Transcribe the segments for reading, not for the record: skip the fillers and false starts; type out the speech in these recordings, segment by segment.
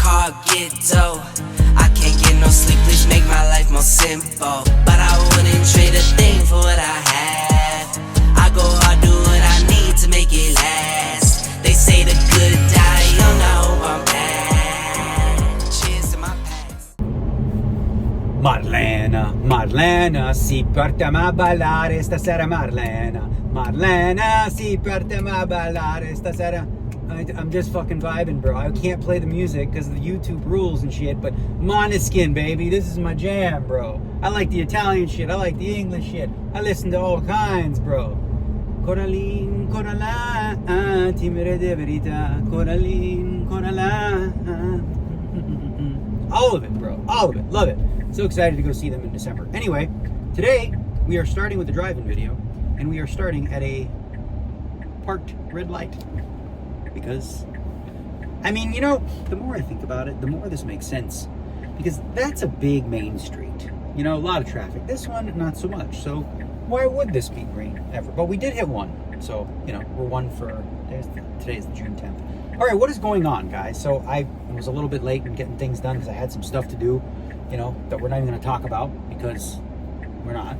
hard, get dough. I can't get no sleep, please make my life more simple. But I wouldn't trade a thing for what I have. I go hard, do what I need to make it last. They say the good die young, I hope I'm bad. Cheers to my past. Marlena, Marlena, si portiamo a ballare stasera, Marlena. Marlena, si portiamo a ballare stasera. I'm just fucking vibing, bro. I can't play the music because of the YouTube rules and shit, but Måneskin, baby, this is my jam, bro. I like the Italian shit. I like the English shit. I listen to all kinds, bro. Coraline, Coraline, timere de verità. Coraline, Coraline. All of it, bro. All of it. Love it. So excited to go see them in December. Anyway, today we are starting with the drive-in video, and we are starting at a parked red light. Because, I mean, you know, the more I think about it, the more this makes sense. Because that's a big main street. You know, a lot of traffic. This one, not so much. So why would this be green ever? But we did hit one. So, you know, we're one for, today's June 10th. All right, what is going on, guys? So I was a little bit late in getting things done because I had some stuff to do, you know, that we're not even going to talk about because we're not.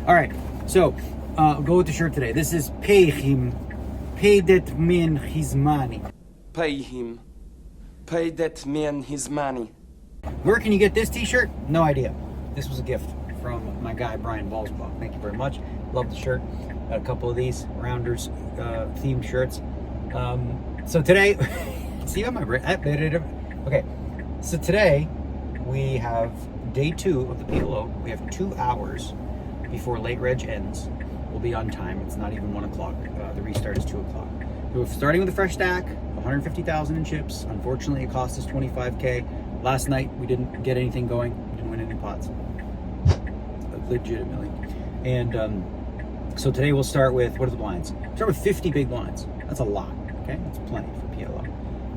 All right, so go with the shirt today. This is Pay Him. Pay that man his money. Pay him. Pay that man his money. Where can you get this t-shirt? No idea. This was a gift from my guy, Brian Ballsbach. Thank you very much. Love the shirt. Got a couple of these Rounders themed shirts. So today, see on my okay. So today we have day 2 of the PLO. We have 2 hours before late reg ends. We'll be on time. It's not even 1 o'clock. The restart is 2 o'clock. We're starting with a fresh stack, 150,000 in chips. Unfortunately, it cost us 25K. Last night, we didn't get anything going. We didn't win any pots. Legitimately. And so today we'll start with, what are the blinds? Start with 50 big blinds. That's a lot, okay? That's plenty for PLO.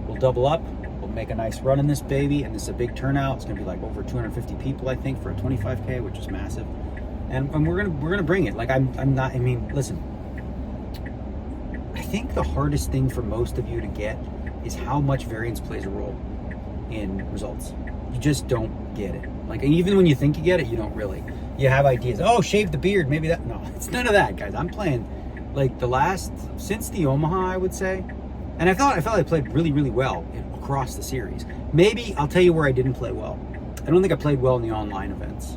We'll double up. We'll make a nice run in this baby. And this is a big turnout. It's going to be like over 250 people, I think, for a 25K, which is massive. And we're gonna bring it. Like I'm not. I mean, listen. I think the hardest thing for most of you to get is how much variance plays a role in results. You just don't get it. Like even when you think you get it, you don't really. You have ideas. Oh, shave the beard. Maybe that. No, it's none of that, guys. I'm playing like since the Omaha, I would say. And I felt I played really, really well across the series. Maybe I'll tell you where I didn't play well. I don't think I played well in the online events.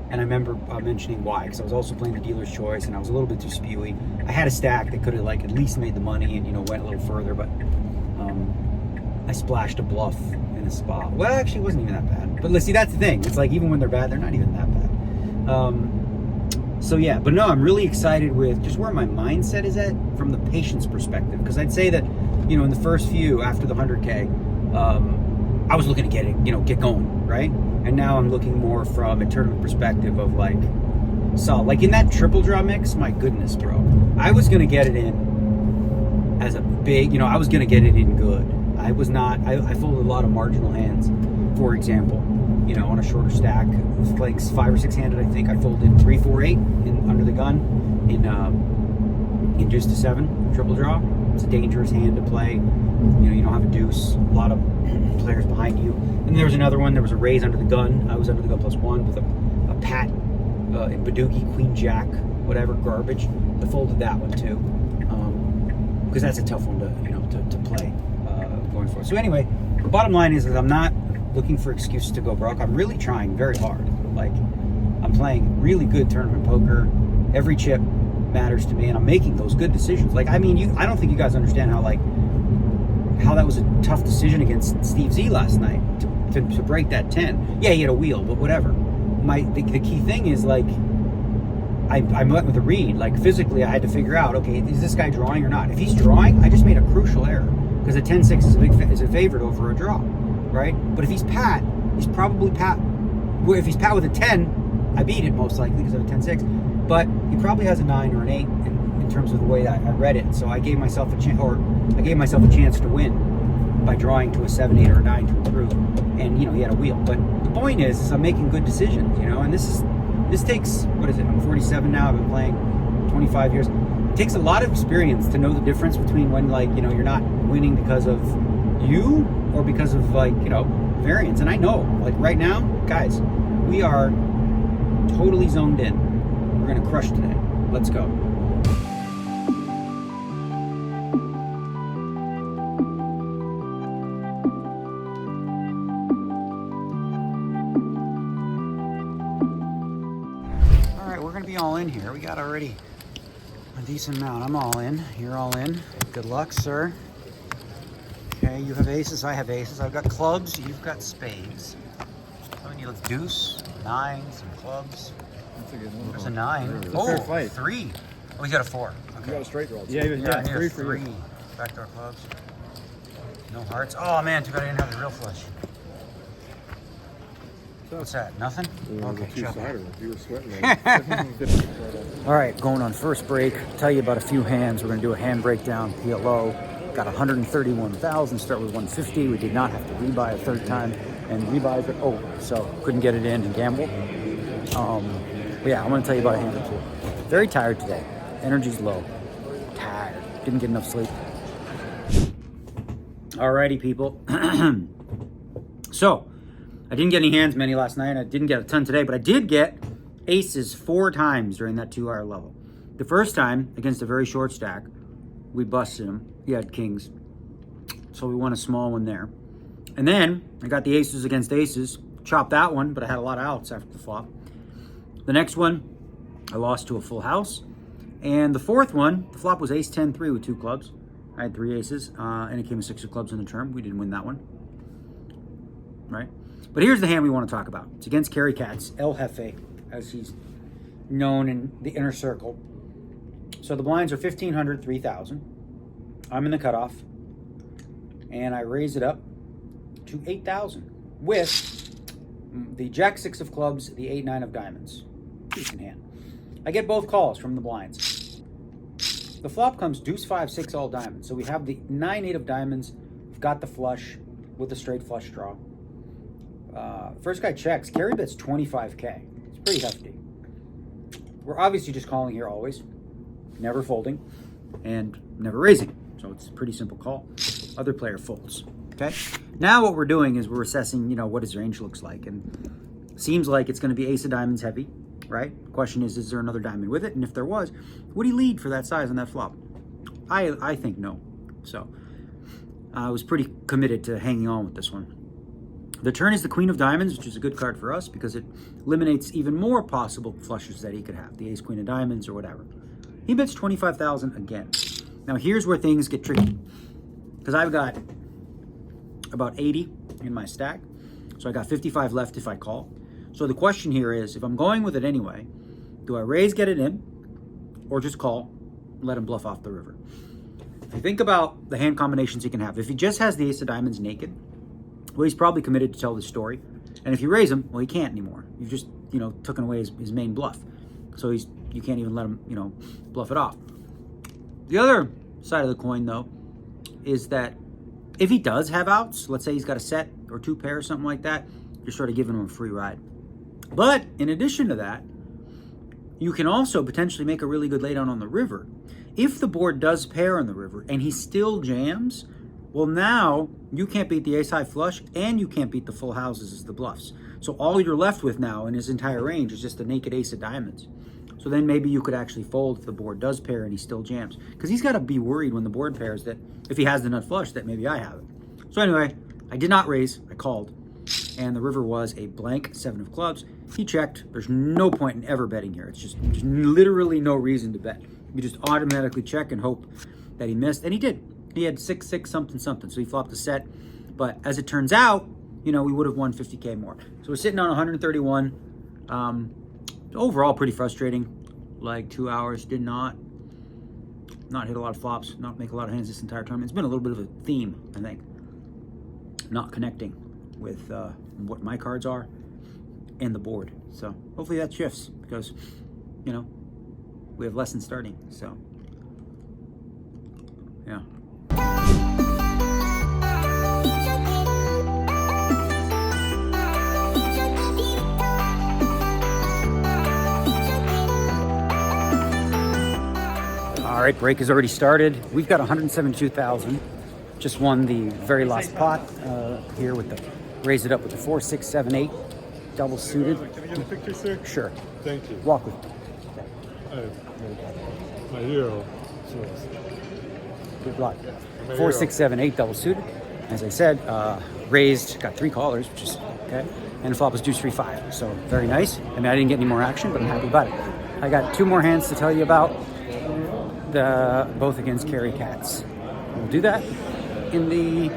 And I remember mentioning why, because I was also playing the dealer's choice, and I was a little bit too spewy. I had a stack that could have like at least made the money, and you know went a little further, but I splashed a bluff in a spot. Well, actually, it wasn't even that bad. But let's see, that's the thing. It's like even when they're bad, they're not even that bad. So yeah, but no, I'm really excited with just where my mindset is at from the patience perspective, because I'd say that you know in the first few after the 100K, I was looking to get it, you know, get going, right? And now I'm looking more from a tournament perspective of like, like in that triple draw mix, my goodness, bro. I was going to get it in as a big, you know, I was going to get it in good. I was not, I folded a lot of marginal hands, for example, you know, on a shorter stack, like 5 or 6 handed, I think I folded 3, 4, 8 under the gun in deuce to 7, triple draw. It's a dangerous hand to play. You know, you don't have a deuce, a lot of players behind you. And there was another one, there was a raise under the gun. I was under the gun +1 with a pat in Badugi, Queen Jack, whatever, garbage. I folded that one too. Because that's a tough one to, you know, to play going forward. So anyway, the bottom line is I'm not looking for excuses to go broke. I'm really trying very hard. Like, I'm playing really good tournament poker. Every chip matters to me, and I'm making those good decisions. Like, I mean, I don't think you guys understand how that was a tough decision against Steve Z last night to break that 10. Yeah, he had a wheel, but whatever. The key thing is, like, I went with a read. Like, physically, I had to figure out, okay, is this guy drawing or not? If he's drawing, I just made a crucial error, because a 10-6 is a favorite over a draw, right? But if he's pat, he's probably pat. If he's pat with a 10, I beat it most likely because of a 10-6. But he probably has a 9 or an 8 in terms of the way that I read it. So I gave myself a chance, to win by drawing to a 7, 8, or a 9 to improve. And you know, he had a wheel. But the point is I'm making good decisions. You know, and this takes, what is it? I'm 47 now. I've been playing 25 years. It takes a lot of experience to know the difference between when, like, you know, you're not winning because of you or because of, like, you know, variance. And I know, like, right now, guys, we are totally zoned in. We're gonna crush today. Let's go. All right, we're gonna be all in here. We got already a decent amount. I'm all in. You're all in. Good luck, sir. Okay, you have aces, I have aces. I've got clubs, you've got spades. So we need a deuce, nine, some clubs. There's a 9. Oh, 3. Oh, he's got a 4. Okay. You got a straight draw. Yeah, I need a 3. Backdoor clubs. No hearts. Oh man, too bad I didn't have the real flush. What's that? Nothing? Okay, shut up. You were sweating. All right, going on first break. Tell you about a few hands. We're gonna do a hand breakdown. PLO got 131,000. Start with 150. We did not have to rebuy a third time, and rebuys are over, so couldn't get it in and gamble. But yeah, I'm gonna tell you about a hand or two. Very tired today. Energy's low. Tired. Didn't get enough sleep. Alrighty, people. So, I didn't get any hands many last night. I didn't get a ton today, but I did get aces 4 times during that 2-hour level. The first time, against a very short stack, we busted him. He had kings. So we won a small one there. And then, I got the aces against aces. Chopped that one, but I had a lot of outs after the flop. The next one, I lost to a full house. And the fourth one, the flop was ace 10-3 with 2 clubs. I had 3 aces, and it came a 6 of clubs in the term. We didn't win that one. Right? But here's the hand we want to talk about. It's against Kerry Katz, El Jefe, as he's known in the inner circle. So the blinds are 1,500, 3,000. I'm in the cutoff. And I raise it up to 8,000 with the Jack 6 of clubs, the 8-9 of diamonds. Decent hand. I get both calls from the blinds. The flop comes deuce 5, 6 all diamonds. So we have the 9-8 of diamonds. We've got the flush with the straight flush draw. First guy checks. Kerry bets 25K. It's pretty hefty. We're obviously just calling here always. Never folding. And never raising. So it's a pretty simple call. Other player folds. Okay? Now what we're doing is we're assessing, you know, what his range looks like. And it seems like it's going to be ace of diamonds heavy. Right? Question is there another diamond with it? And if there was, would he lead for that size on that flop? I think no. So I was pretty committed to hanging on with this one. The turn is the queen of diamonds, which is a good card for us because it eliminates even more possible flushes that he could have. The ace, queen of diamonds or whatever. He bets 25,000 again. Now here's where things get tricky. Because I've got about 80 in my stack. So I got 55 left if I call. So the question here is, if I'm going with it anyway, do I raise, get it in, or just call, let him bluff off the river? If you think about the hand combinations he can have, if he just has the ace of diamonds naked, well, he's probably committed to tell the story. And if you raise him, well, he can't anymore. You've just, you know, taken away his main bluff. So you can't even let him, you know, bluff it off. The other side of the coin, though, is that if he does have outs, let's say he's got a set or 2 pairs, something like that, you're sort of giving him a free ride. But in addition to that, you can also potentially make a really good laydown on the river. If the board does pair on the river and he still jams, well, now you can't beat the ace-high flush and you can't beat the full houses as the bluffs. So all you're left with now in his entire range is just a naked ace of diamonds. So then maybe you could actually fold if the board does pair and he still jams. Because he's got to be worried when the board pairs that if he has the nut flush that maybe I have it. So anyway, I did not raise, I called. And the river was a blank 7 of clubs. He checked. There's no point in ever betting here. It's just there's literally no reason to bet. You just automatically check and hope that he missed. And he did. He had 6-6 something something. So he flopped a set. But as it turns out, you know, we would have won 50K more. So we're sitting on 131. Overall, pretty frustrating. Like 2 hours, did not hit a lot of flops, not make a lot of hands this entire tournament. It's been a little bit of a theme, I think. Not connecting with what my cards are and the board. So hopefully that shifts because, you know, we have lessons starting. So, yeah. All right, break has already started. We've got 172,000. Just won the very last pot here with the, raise it up with the 4, 6, 7, 8, double suited. Can I get a picture, sir? Sure. Thank you. Walk with me. My hero. Good luck. 4, 6, 7, 8 double suited. As I said, raised, got 3 callers, which is okay. And the flop was deuce 3-5. So very nice. I mean, I didn't get any more action, but I'm happy about it. I got 2 more hands to tell you about. Both against carry cats. We'll do that in the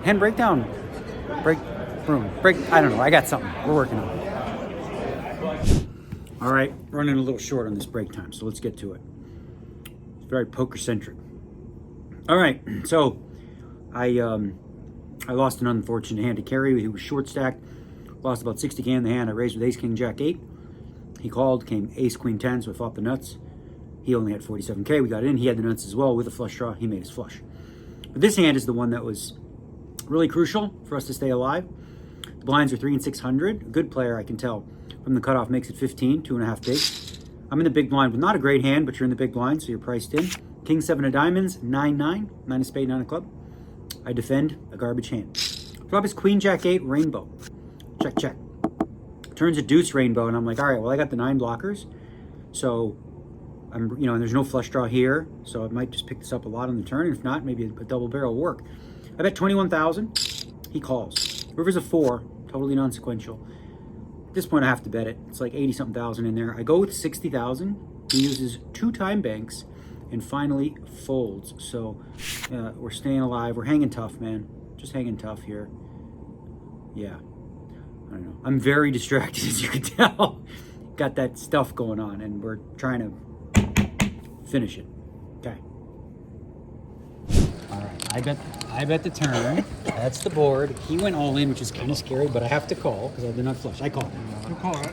hand breakdown. I don't know. I got something. We're working on it. All right, running a little short on this break time, so let's get to it. It's very poker centric. All right, so I lost an unfortunate hand to carry. He was short stacked. Lost about 60K in the hand. I raised with ace, king, jack, 8. He called, came ace, queen, 10, so I flopped the nuts. He only had 47K. We got in. He had the nuts as well with a flush draw. He made his flush. But this hand is the one that was really crucial for us to stay alive. The blinds are 3 and 600. A good player, I can tell from the cutoff, makes it 15, 2.5 big. I'm in the big blind with not a great hand, but you're in the big blind, so you're priced in. King 7 of diamonds, 9-9, 9 of spade, 9 of club. I defend a garbage hand. Flop is queen, jack, 8, rainbow. Check, check. Turns a deuce rainbow, and I'm like, all right, well, I got the 9 blockers, so I'm, and there's no flush draw here, so I might just pick this up a lot on the turn. And if not, maybe a double barrel will work. I bet 21,000. He calls. River's a 4, totally non-sequential. At this point, I have to bet it. It's like 80-something thousand in there. I go with 60,000. He uses 2 time banks and finally folds. So we're staying alive. We're hanging tough, man. Just hanging tough here. Yeah. I don't know. I'm very distracted, as you can tell. Got that stuff going on, and we're trying to finish it. Okay. All right. I bet the turn. That's the board. He went all in, which is kind of scary, but I have to call because I did not flush. I call. You call it?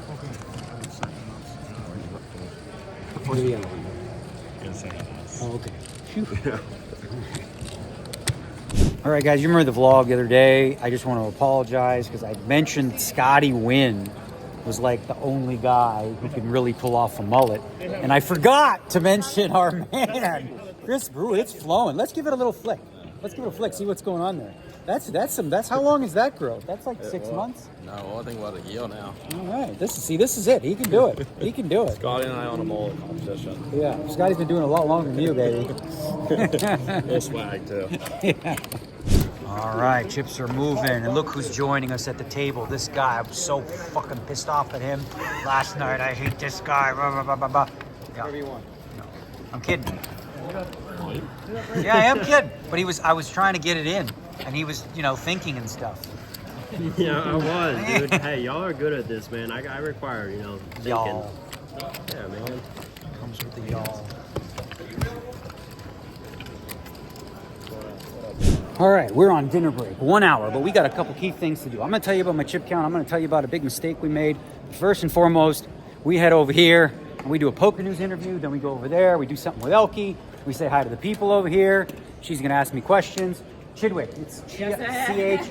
Okay. Oh, okay. Phew. All right, guys, you remember the vlog the other day. I just want to apologize because I mentioned Scotty Wynn was like the only guy who can really pull off a mullet. And I forgot to mention our man, Chris Brew. It's flowing. Let's give it a little flick. See what's going on there. That's how long is that growth? That's like 6 months? No, I think about a year now. All right. This is it. He can do it. Scotty and I on a mullet competition. Yeah. Scotty's been doing it a lot longer than you, baby. More swag too. Yeah. All right, chips are moving, and look who's joining us at the table. This guy, I'm so fucking pissed off at him last night. I hate this guy. Blah, blah, blah, blah, blah. Yeah. Whatever you want. No, I'm kidding. Yeah, I am kidding. But I was trying to get it in, and he was, thinking and stuff. Yeah, I was, dude. Hey, y'all are good at this, man. I require, thinking. Y'all. Yeah, man. Comes with the y'all. All right, we're on dinner break, 1 hour, but we got a couple key things to do. I'm going to tell you about my chip count. I'm going to tell you about a big mistake we made. First and foremost, we head over here, and we do a PokerNews interview. Then we go over there. We do something with Elkie. We say hi to the people over here. She's going to ask me questions. Chidwick, it's Chidw.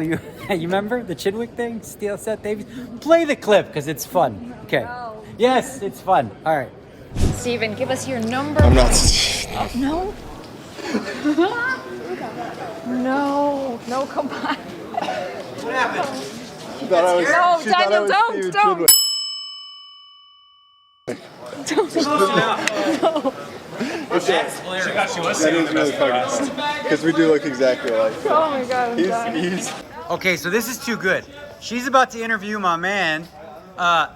You remember the Chidwick thing? Steal Seth Davies? Play the clip, because it's fun. Okay. No. Yes, it's fun. All right. Steven, give us your number. I'm not. No. No, come on. What happened? No, Daniel, don't. That's hilarious. That is really funny. Because we do look exactly alike. Oh my God, I'm dying. He's Okay, so this is too good. She's about to interview my man,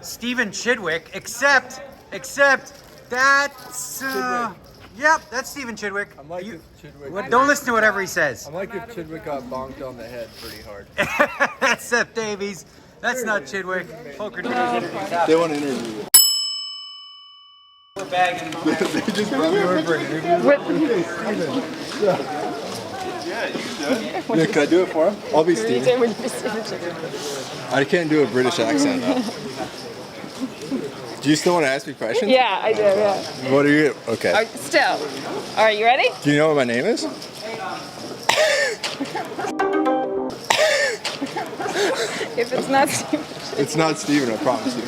Stephen Chidwick, except that's, yep, that's Stephen Chidwick. I'm like if Chidwick. Don't listen to whatever he says. I'm like if Chidwick got bonked on the head pretty hard. That's Seth Davies. That's not Chidwick. PokerNews Interview. they want to interview you. We're bagging. They just brought me over for an interview. Yeah, can I do it for him? I'll be Steven. I can't do a British accent though. Do you still want to ask me questions? Yeah, I do, yeah. What are you? Okay. Still. All right, you ready? Do you know what my name is? If it's not Steven. It's not Steven, I promise you.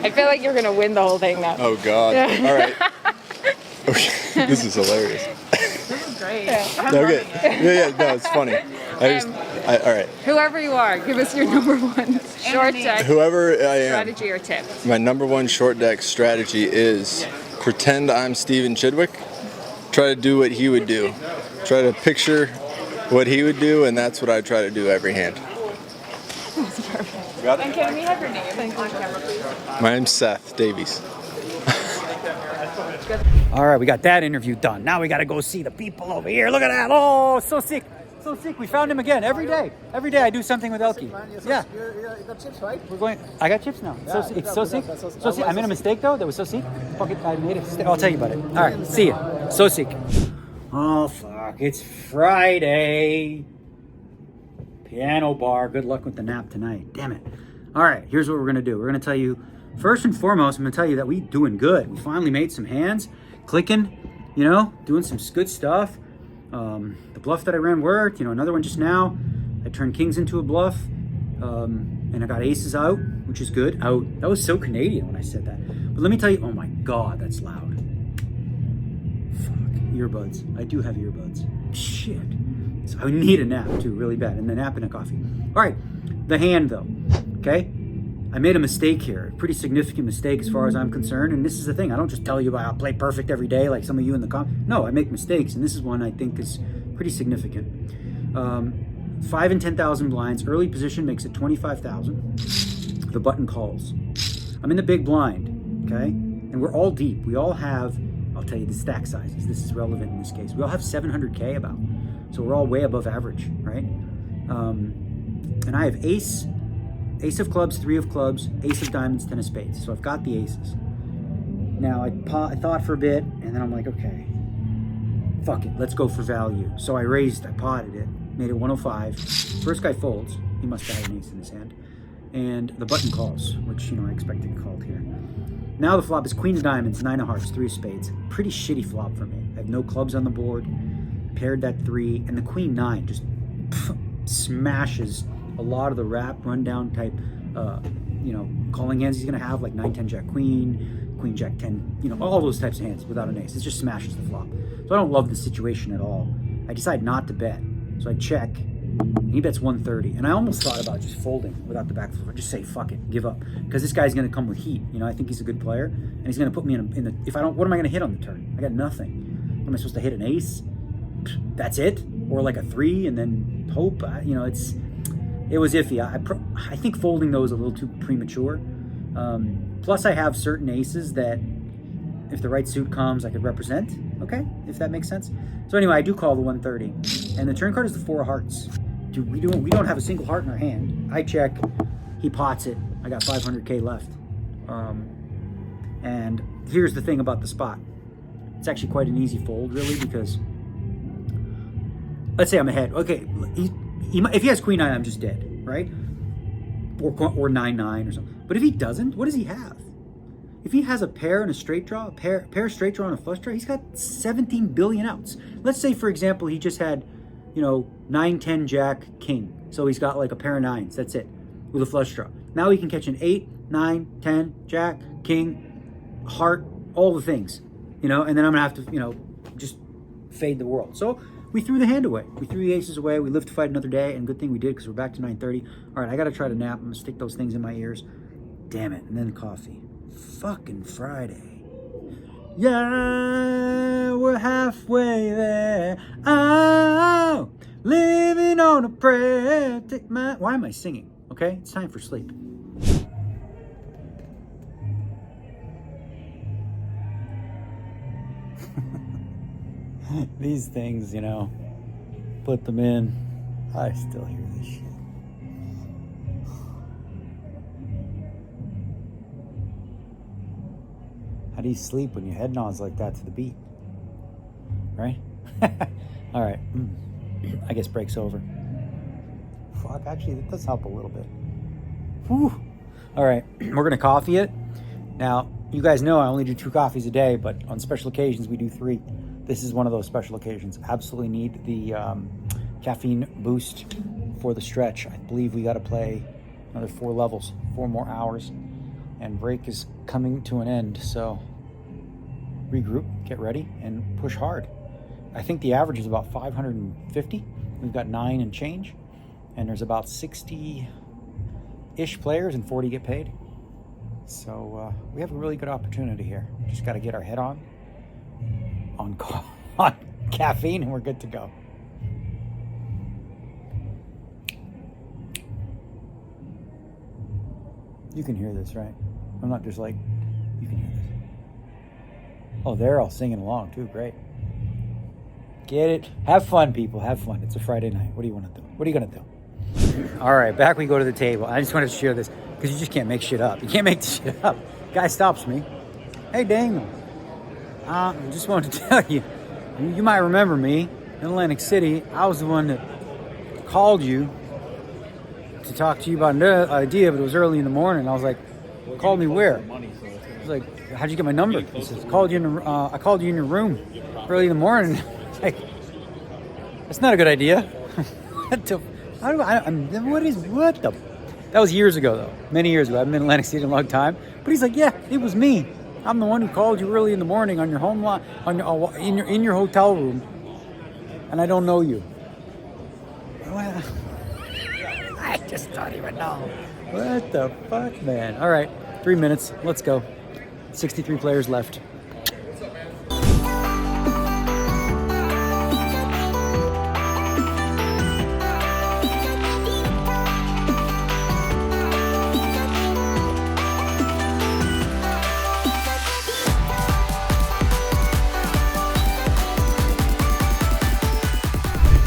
I feel like you're going to win the whole thing now. Oh God. Yeah. All right. Okay. This is hilarious. great. Okay. Yeah, no, it's funny. All right. Whoever you are, give us your number one short deck Whoever I am, strategy or tip. my number one short deck strategy is pretend I'm Steven Chidwick. Try to do what he would do. Try to picture what he would do, and that's what I try to do every hand. That's perfect. Got it? And can we have your name on camera, please? My name's Seth Davies. All right, we got that interview done. Now we got to go see the people over here. Look at that. Oh, so sick. So sick. We found him again every day. Every day I do something with Elkie. Yeah. You got chips, right? We're going. I got chips now. So sick. It's so sick. So sick. I made a mistake though. That was so sick. Fuck it. I made it. I'll tell you about it. All right. See ya. So sick. Oh fuck. It's Friday. Piano bar. Good luck with the nap tonight. Damn it. All right. Here's what we're gonna do. We're gonna tell you. First and foremost, I'm gonna tell you that we doing good. We finally made some hands, clicking. You know, doing some good stuff. The bluff that I ran worked, another one just now. I turned kings into a bluff, and I got aces out, which is good. Out. That was so Canadian when I said that. But let me tell you, oh my God, that's loud. Fuck, earbuds. I do have earbuds. Shit. So I need a nap too, really bad, and a nap and a coffee. All right, the hand though, okay? I made a mistake here, a pretty significant mistake as far as I'm concerned. And this is the thing, I don't just tell you about I'll play perfect every day like some of you in the No, I make mistakes, and this is one I think is pretty significant. 5 and 10,000 blinds, early position makes it 25,000. The button calls. I'm in the big blind, okay? And we're all deep. We all have, I'll tell you the stack sizes. This is relevant in this case. We all have 700K about. So we're all way above average, right? And I have ace of clubs, 3 of clubs, ace of diamonds, 10 of spades. So I've got the aces. Now I thought for a bit, and then I'm like, okay, fuck it, let's go for value. So I potted it, made it 105. First guy folds. He must have had an ace in his hand. And the button calls, which, I expected called here. Now the flop is queen of diamonds, 9 of hearts, 3 of spades. Pretty shitty flop for me. I have no clubs on the board. Paired that 3, and the queen 9 just smashes a lot of the wrap rundown type, calling hands he's gonna have, like 9-10 jack queen, queen jack 10, all those types of hands without an ace. It just smashes the flop. So I don't love the situation at all. I decide not to bet, so I check. And he bets 130, and I almost thought about just folding without the back flip. Just say fuck it, give up, because this guy's gonna come with heat. I think he's a good player, and he's gonna put me in the. If I don't, what am I gonna hit on the turn? I got nothing. What am I supposed to hit? An ace? That's it, or like a 3, and then hope. It was iffy. I think folding those a little too premature. Plus, I have certain aces that, if the right suit comes, I could represent. Okay, if that makes sense. So anyway, I do call the 130, and the turn card is the 4 of hearts. Dude, we don't have a single heart in our hand. I check, he pots it. I got 500K left. And here's the thing about the spot. It's actually quite an easy fold, really, because let's say I'm ahead. Okay, if he has queen 9, I'm just dead, right? Or 9-9 or something. But if he doesn't, what does he have? If he has a pair and a straight draw, a pair straight draw and a flush draw, he's got 17 billion outs. Let's say, for example, he just had, 9-10 jack king. So he's got like a pair of 9s. That's it, with a flush draw. Now he can catch an 8, 9, 10, jack, king, heart, all the things, and then I'm gonna have to, just fade the world. So we threw the hand away. We threw the aces away. We lived to fight another day, and good thing we did, because we're back to 9:30. All right, I gotta try to nap. I'm gonna stick those things in my ears. Damn it, and then coffee. Fucking Friday. Yeah, we're halfway there. Oh, living on a prayer. Why am I singing? Okay, it's time for sleep. These things, put them in. I still hear this shit. How do you sleep when your head nods like that to the beat? Right? All right. I guess break's over. Fuck, actually, that does help a little bit. Whew. All right, we're going to coffee it. Now, you guys know I only do 2 coffees a day, but on special occasions, we do 3. This is one of those special occasions. Absolutely need the caffeine boost for the stretch. I believe we got to play another 4 levels, 4 more hours, and break is coming to an end. So regroup, get ready, and push hard. I think the average is about 550. We've got 9 and change, and there's about 60-ish players and 40 get paid. So we have a really good opportunity here. Just got to get our head on caffeine, and we're good to go. You can hear this, right? I'm not just like, you can hear this. Oh, they're all singing along too. Great. Get it? Have fun, people. Have fun. It's a Friday night. What do you want to do? What are you going to do? All right, back we go to the table. I just wanted to share this because you just can't make shit up. You can't make this shit up. Guy stops me. Hey, Daniel. I just wanted to tell you, you might remember me in Atlantic City. I was the one that called you to talk to you about an idea, but it was early in the morning. I was like, called me where? I was like, how'd you get my number? He says, I called you in your room early in the morning. Like, that's not a good idea. What the? That was years ago, though. Many years ago. I haven't been in Atlantic City in a long time. But he's like, yeah, it was me. I'm the one who called you early in the morning on your home line, in your hotel room, and I don't know you. Well, I just don't even know. What the fuck, man? All right, 3 minutes. Let's go. 63 players left.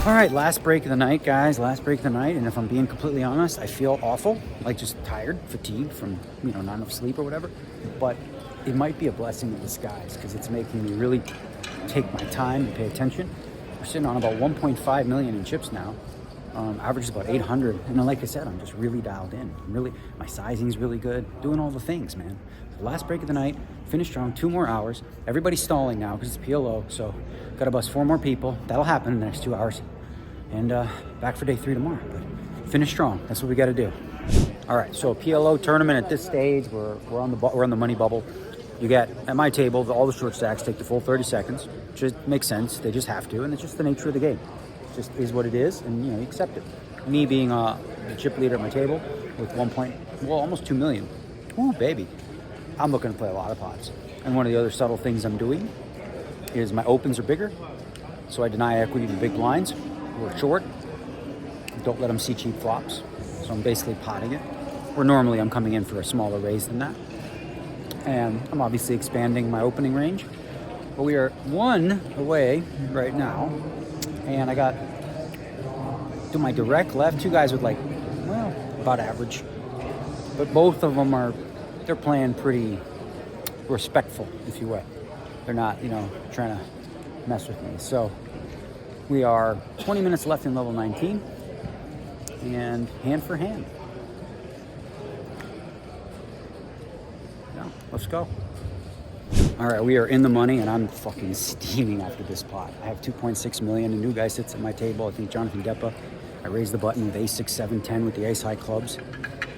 All right, last break of the night, guys. Last break of the night, and if I'm being completely honest, I feel awful, like just tired, fatigued from, not enough sleep or whatever. But it might be a blessing in disguise because it's making me really take my time and pay attention. We're sitting on about 1.5 million in chips now. Average is about 800, and like I said, I'm just really dialed in. My sizing's really good. Doing all the things, man. So last break of the night, finished strong. 2 more hours. Everybody's stalling now because it's PLO, so got to bust 4 more people. That'll happen in the next 2 hours. And back for day 3 tomorrow. But finish strong. That's what we got to do. All right. So PLO tournament at this stage, we're on the money bubble. You get at my table, all the short stacks take the full 30 seconds, which just makes sense. They just have to, and it's just the nature of the game. It just is what it is, and you accept it. Me being the chip leader at my table with almost 2 million. Ooh, baby. I'm looking to play a lot of pots. And one of the other subtle things I'm doing is my opens are bigger, so I deny equity to big blinds. We're short. Don't let them see cheap flops. So I'm basically potting it. Where normally I'm coming in for a smaller raise than that. And I'm obviously expanding my opening range. But we are 1 away right now. And I got, to my direct left, 2 guys with about average. But both of them they're playing pretty respectful, if you will. They're not, trying to mess with me. So we are 20 minutes left in level 19, and hand for hand. Yeah, let's go. All right, we are in the money, and I'm fucking steaming after this pot. I have 2.6 million. A new guy sits at my table, I think Jonathan Deppa. I raise the button with ace 6, 7, 10 with the ace high clubs.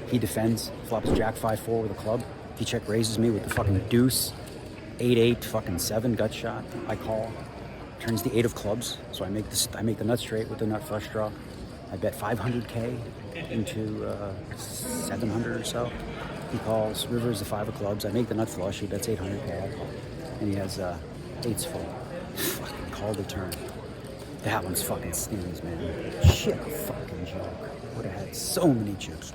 He defends, flops jack 5, 4 with a club. He check raises me with the fucking deuce, 8, 8, fucking 7 gut shot. I call. Turns the 8 of clubs, so I make the nut straight with the nut flush draw. I bet 500K into 700 or so. He calls, rivers the 5 of clubs. I make the nut flush. He bets 800K. I call, and he has 8s full. Fucking call the turn. That one's fucking stings, man. Shit, a fucking joke. Would have had so many chips.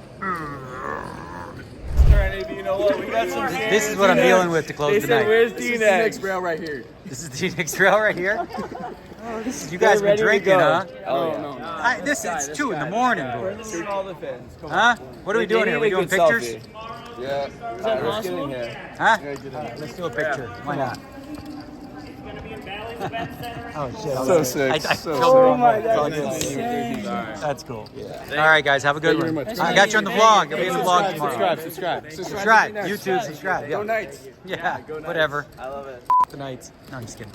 This is what I'm dealing with to close the night. Where's DNegs Rail right here? This is DNegs Rail right here. You guys been drinking, huh? Oh, no. It's 2 in the morning, bro. Shooting all the fins. Come on. Huh? What are we doing here? We doing pictures? Yeah. Let's get in here. Huh? Let's do a picture. Why not? Oh shit! So sick. Oh my god, that's cool. Yeah. All right, guys, have a good one. I got you on the vlog. I'll be in the vlog tomorrow. Subscribe. YouTube, subscribe. Go Knights. Yeah, whatever. I love it. The Knights. No, I'm just kidding.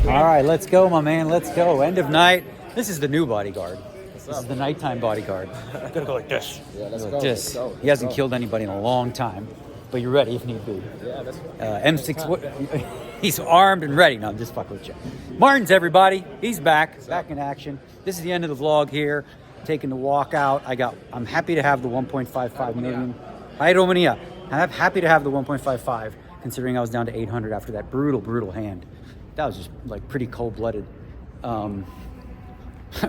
All right, let's go, my man. Let's go. End of night. This is the new bodyguard. This is the nighttime bodyguard. I'm gonna go like this. Yeah, let's go. This. He hasn't killed anybody in a long time, but you're ready if need be. Yeah, that's M6. What? He's armed and ready. No, I'm just fucking with you. Martin's everybody. He's back in action. This is the end of the vlog here. Taking the walk out. I'm happy to have the 1.55 million. Hi, Romania. I'm happy to have the 1.55, considering I was down to 800 after that brutal hand. That was just like pretty cold-blooded. I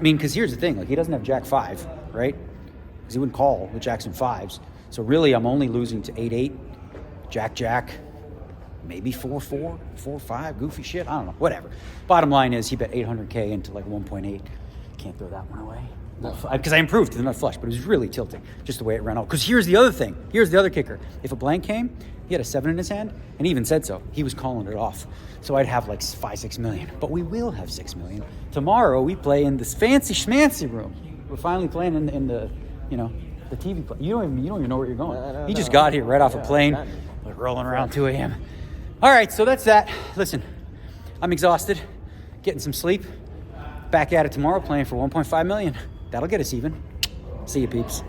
mean, because here's the thing. Like, he doesn't have Jack 5, right? Because he wouldn't call with Jacks and 5s. So really, I'm only losing to 8-8, Jack, maybe 4-4, 4-5, goofy shit. I don't know, whatever. Bottom line is he bet 800K into like 1.8. Can't throw that one away. Because I improved to the nut flush, but it was really tilting, just the way it ran out. Because here's the other thing. Here's the other kicker. If a blank came, he had a 7 in his hand, and he even said so. He was calling it off. So I'd have like 5-6 million. But we will have 6 million. Tomorrow, we play in this fancy schmancy room. We're finally playing in the, the TV play. You don't even know where you're going. He just got here right off a plane. We're rolling around 2 a.m. All right, so that's that. Listen, I'm exhausted, getting some sleep. Back at it tomorrow, playing for 1.5 million. That'll get us even. See you, peeps.